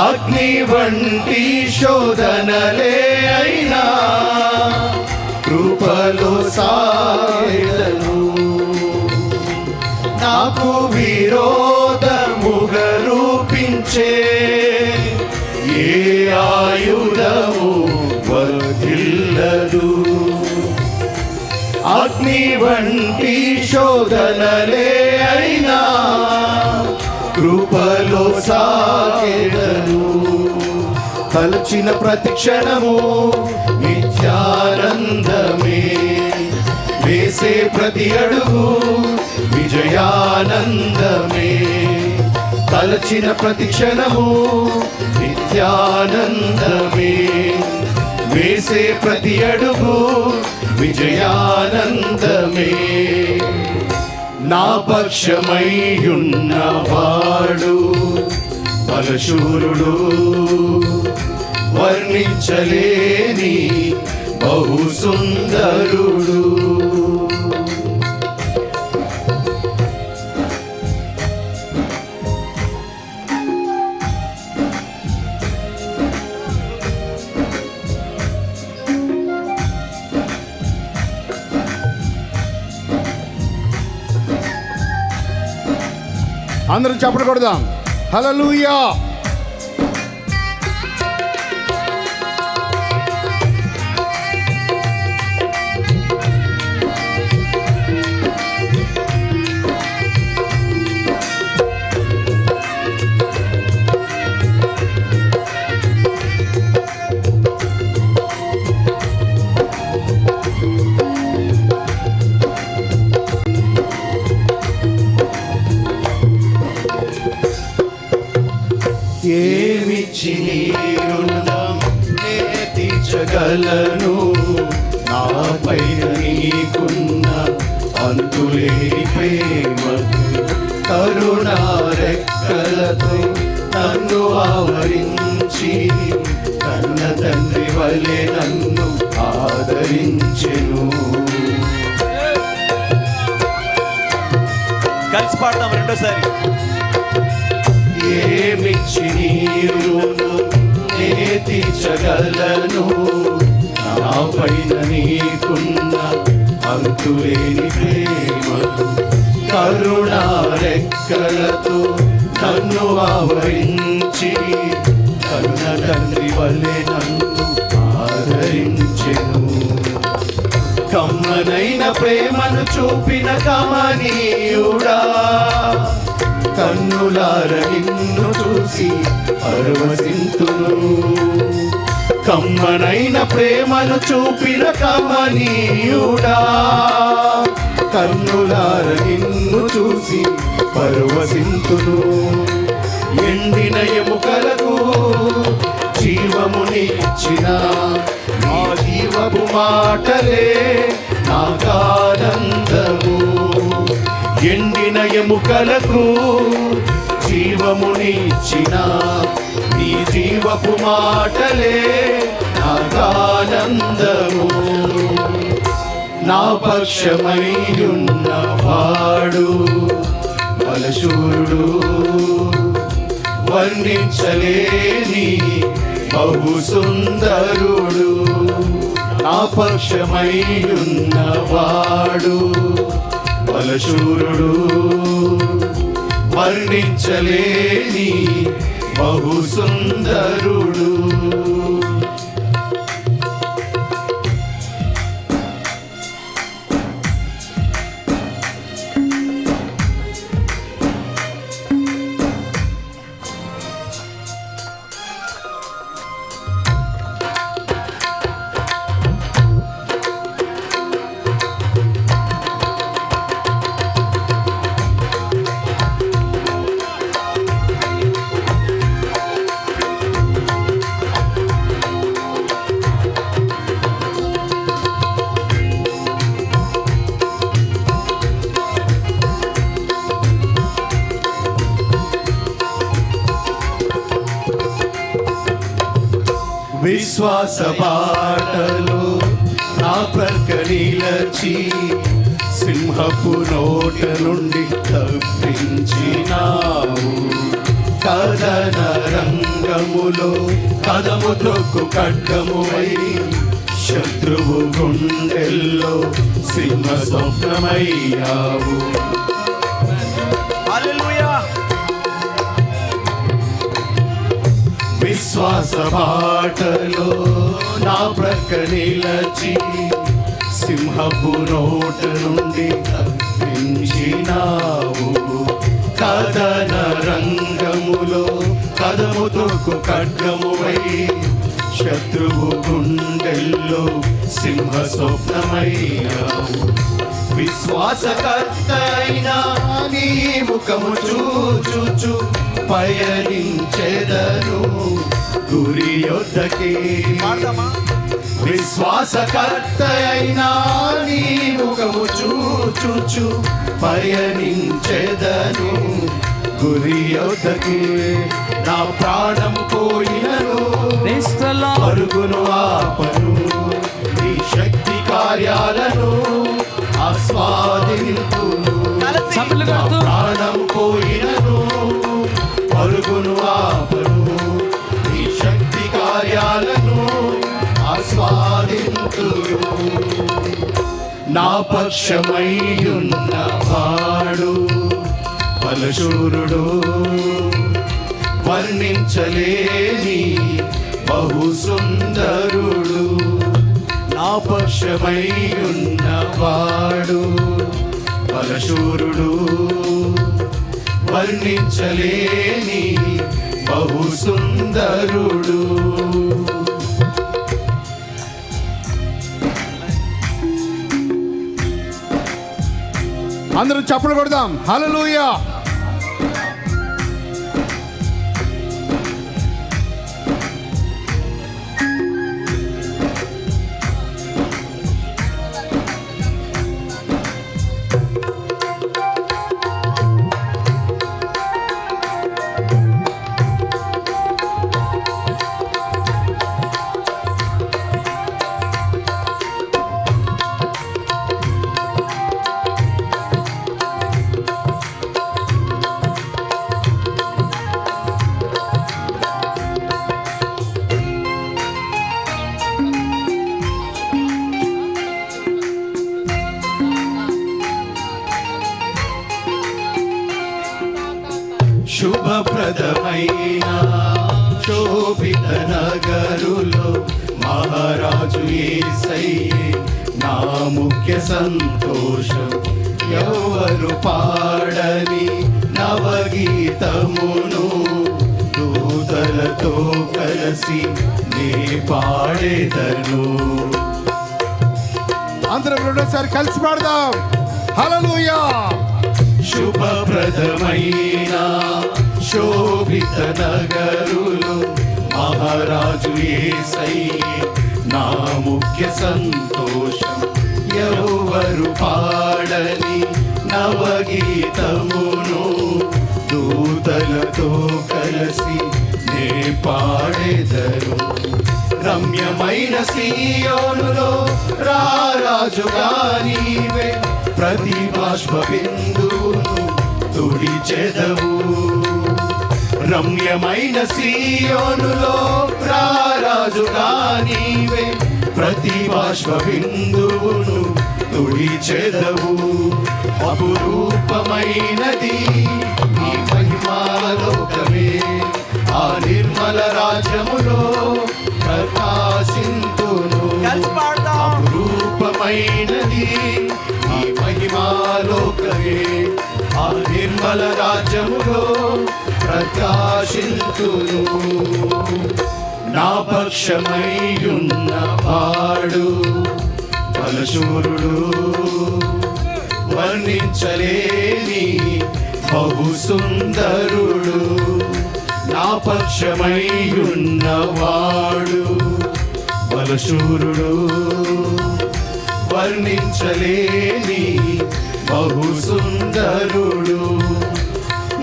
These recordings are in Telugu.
అగ్ని వంటి శోధనలే అయినా కృపలో సాగెదను. నాకు విరోధముగా రూపించే ఏ ఆయుధము వర్ధిల్లదు. అగ్ని వంటి శోధనలే అయినా కృపలో సాగెదను. తలచిన ప్రతి క్షణము నిత్యానందమే, వేసే ప్రతి అడుగు విజయానందమే. తలచిన ప్రతి క్షణము నిత్యానందమే, వేసే ప్రతి అడుగు విజయానందమే. నా పక్షమై ఉన్నవాడు బలశూరుడు, వర్ణించలేని బహు సుందరుడు. అందరం చప్పట్లు కొడదాం. హల్లెలూయా. ఏమిచ్చి నీ రుణం నే తీర్చగలను, నాపైన నీకున్న అంతులేని ప్రేమకు కరుణా రెక్కలతో నన్ను ఆవరించి కన్న తండ్రి వలె నన్ను ఆదరించెను. కలిసి పాడదాం రెండోసారి. ఏమిచ్చి నీరు నే తీర్చగలను, నాపైన నీకున్న అంతులేని ప్రేమకు కరుణా రెక్కలతో నన్ను ఆవరించి కరుణ తండ్రి వలె నన్ను ఆదరించెను. కమ్మనైన ప్రేమను చూపిన కమనీయుడా, కన్నులార నిన్ను చూసి పరవశింతును. కమ్మనైన ప్రేమను చూపిన కమనీయుడా, కన్నులార నిన్ను చూసి పరవశింతును. ఎండిన ఎముకలకు జీవమునిచ్చిన నా జీవపు మాటలే నాకానందము. ఎండిన ఎముకలకు జీవమునిచ్చిన నీ జీవపు మాటలే నాకానందము. నా పక్షమై ఉన్నవాడు బలశూరుడు, వర్ణించలేని బహు సుందరుడు. నా పక్షమై ఉన్నవాడు బలశూరుడు, వర్ణించలేని బహు సుందరుడు. విశ్వాస బాటలో నా ప్రక్క నిలచి సింహపు నోట నుండి తప్పించినావు. కదన రంగములో కదము త్రొక్కు ఖడ్గమువై శత్రువు గుండెల్లో సింహ స్వప్నమయ్యావు. విశ్వాస బాటలో నా ప్రక్క నిలచి సింహపు నోట నుండి తప్పించినావు. కదన రంగములో కదము తొక్కు ఖడ్గమువై శత్రువు గుండెల్లో సింహ స్వప్నమయ్యావు. విశ్వాసకర్త అయినా నీ ముఖము చూచు పయనించెదను గురి యొద్దకే. విశ్వాసకర్త అయినా నీ ముఖము చూచు పయనించెదను గురి యొద్దకే. నా ప్రాణం పోయినను పరుగును ఆపను, నీ శక్తి కార్యాలను ఆస్వాదింతును. నా ప్రాణం పోయినను పరుగును ఆపను, నీ శక్తి కార్యాలను ఆస్వాదింతును. నా పక్షమయ్యున్న వాడు బలశూరుడు, వర్ణించలేని బహు సుందరుడు. నా పక్షమయ్యున్న వాడు బలశూరుడు, వర్ణించలేని బహు సుందరుడు. అందరూ చప్పట్లు కొడదాం. హల్లెలూయా. శుభప్రదమైన శోభిత నగరులో మహారాజు యేసయ్యే నా ముఖ్య సంతోషం. ఎవరు పాడని నవగీతమును దూతలతో కలిసి నే పాడేదను. అందరం రెండోసారి కలిసి పాడదాం. హల్లెలూయా. శుభప్రదమైన శోభిత నగరులు మహారాజు యేసయ్యే నా ముఖ్య సంతోషం. ఎవరు పాడని నవగీతమును దూతలతో కలిసి నే పాడేదను. రమ్యమైన సీయోనులో రారాజుగా నీవే ప్రతి బాష్ప బిందువును తుడిచెదవు. రమ్యమైన సీయోనులో రారాజుగా నీవే ప్రతి బాష్ప బిందువును తుడిచెదవు. అపురూపమైనది నీ మహిమాలోకమే, ఆ నిర్మల రాజ్యములో ప్రకాశింతును. అపురూపమైనది నీ మహిమాలోకమే, ఆ నిర్మల రాజ్యములో ప్రకాశింతును. నా పక్షమయ్యున్న వాడు బలశూరుడు, వర్ణించలేని బహు సుందరుడు. నా పక్షమయ్యున్న వాడు బలశూరుడు, వర్ణించలేని బహు సుందరుడు.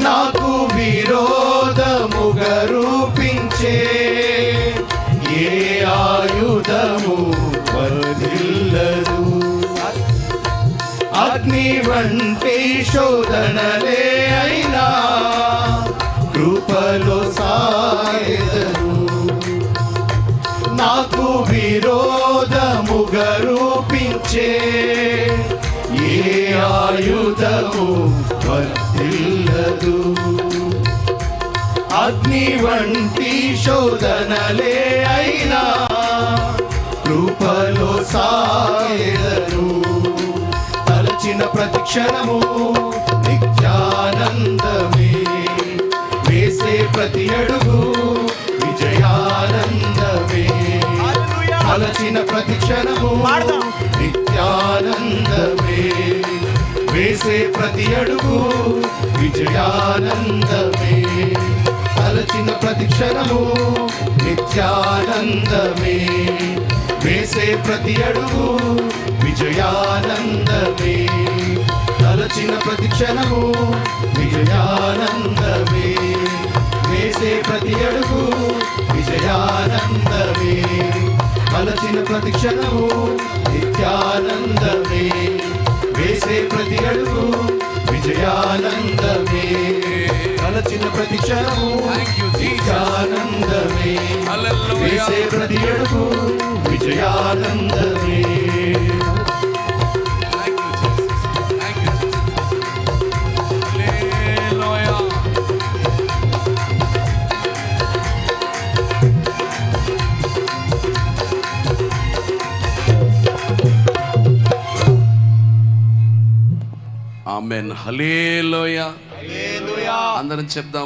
నాకు విరోధముగా రూపించే ఏ ఆయుధము వర్ధిల్లదు. అగ్ని వంటి శోధనలే అయినా కృప సాయెదను. నాకు విరోధముగా రూపించే ఏ ఆయుధము వర్తిల్లదు. అగ్ని వంటి శోధనలే అయినా కృపలో సాయెదను. తలచిన ప్రతి క్షణము నిత్యానందమే, వేసే ప్రతి అడుగు విజయానందమే. తలచిన ప్రతి క్షణము నిత్యానందమే, వేసే ప్రతి అడుగు విజయానందమే. తలచిన ప్రతి క్షణము నిత్యానందమే, వేసే ప్రతి అడుగు విజయానందమే. తలచిన ప్రతి క్షణము విజయానందమే, వేసే ప్రతి అడుగు విజయానందమే. తలచిన ప్రతి క్షణము నిత్యానందమే, వేసే ప్రతి అడుగు విజయానందమే. తలచిన ప్రతి క్షణము నిత్యానందమే, వేసే ప్రతి అడుగు విజయానందమే. ఆమేన్. హల్లెలూయా. అందరం చెప్దాం.